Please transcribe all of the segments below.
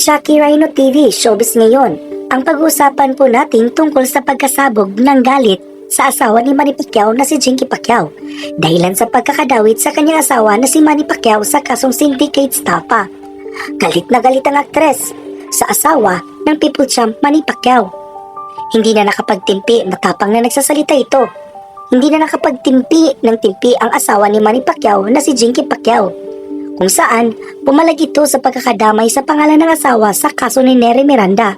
Chucky Rhino TV Showbiz ngayon. Ang pag-uusapan po natin tungkol sa pagkasabog ng galit sa asawa ni Manny Pacquiao na si Jinky Pacquiao. Dahilan sa pagkakadawit sa kanyang asawa na si Manny Pacquiao sa kasong syndicate estafa. Galit na galit ang aktres sa asawa ng People Champ Manny Pacquiao. Hindi na nakapagtimpi, matapang na nagsasalita ito. Hindi na nakapagtimpi ng timpi ang asawa ni Manny Pacquiao na si Jinky Pacquiao, kung saan pumalag ito sa pagkakadamay sa pangalan ng asawa sa kaso ni Neri Miranda.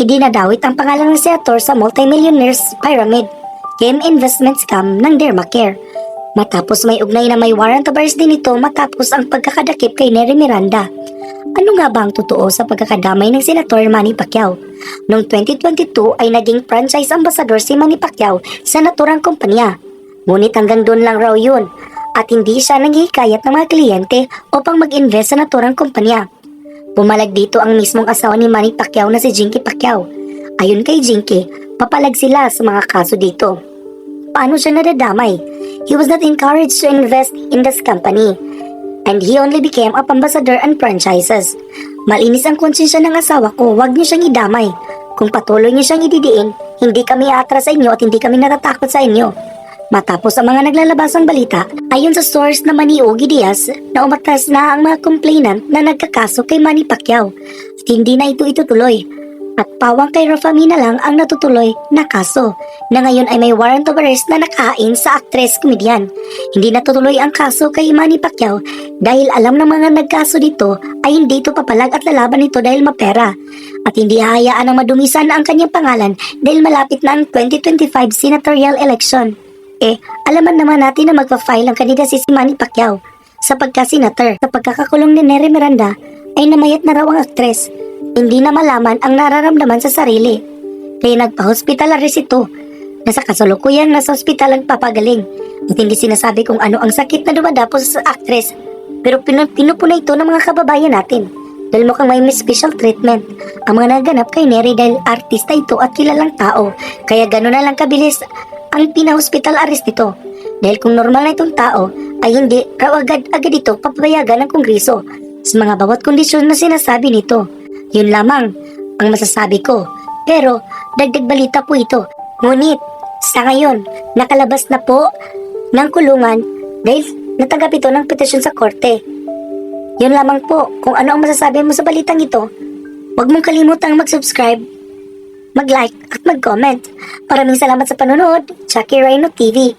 Idinadawit ang pangalan ng senator sa multimillionaires pyramid game investment scam ng Dermacare. Matapos may ugnay na may warrant of arrest din ito matapos ang pagkakadakip kay Neri Miranda. Ano nga ba ang totoo sa pagkakadamay ng senator Manny Pacquiao? Noong 2022 ay naging franchise ambassador si Manny Pacquiao sa naturang kumpanya. Ngunit hanggang doon lang raw yun at hindi siya naghihikayat ng mga kliyente upang mag-invest sa naturang kumpanya. Pumalag dito ang mismong asawa ni Manny Pacquiao na si Jinky Pacquiao. Ayon kay Jinky, papalag sila sa mga kaso dito. Paano siya nadadamay? He was not encouraged to invest in this company and he only became a ambassador and franchises. Malinis ang konsensya ng asawa ko, huwag niyo siyang idamay. Kung patuloy niyo siyang ididiin, hindi kami aatras sa inyo at hindi kami natatakot sa inyo. Matapos ang mga naglalabasang balita, ayon sa source na Manny Ogie Diaz na umatras na ang mga complainant na nagkakaso kay Manny Pacquiao at hindi na ito itutuloy. At pawang kay Rafami na lang ang natutuloy na kaso na ngayon ay may warrant of arrest na nakain sa actress comedian. Hindi natutuloy ang kaso kay Manny Pacquiao dahil alam ng mga nagkaso dito ay hindi ito papalag at lalaban nito dahil mapera. At hindi hahayaan ang madumisan ang kanyang pangalan dahil malapit na ang 2025 senatorial election. Alaman naman natin na magpa-file ang kandidacy si Manny Pacquiao sa pagka-senator. Sa pagkakakulong ni Neri Miranda ay namayat na raw ang aktres. Hindi na malaman ang nararamdaman sa sarili. Kaya nagpa-hospitalaris ito. Nasa kasalukuyang nasa ospital ang papagaling. At hindi sinasabi kung ano ang sakit na dumadapos sa aktres. Pero pinupuna ito ng mga kababayan natin. Dahil mukhang may special treatment ang mga naganap kay Neri dahil artista ito at kilalang tao. Kaya gano'n na lang kabilis ang pina-hospital arrest nito. Dahil kung normal na itong tao, ay hindi raw agad ito papayagan ng kongreso sa mga bawat kondisyon na sinasabi nito. Yun lamang ang masasabi ko. Pero dagdag balita po ito. Ngunit sa ngayon, nakalabas na po ng kulungan dahil natanggap ito ng petisyon sa korte. Yun lamang po. Kung ano ang masasabi mo sa balitang ito, huwag mong kalimutang mag-subscribe, mag-like at mag-comment. Maraming salamat sa panonood. Chucky Rhino TV.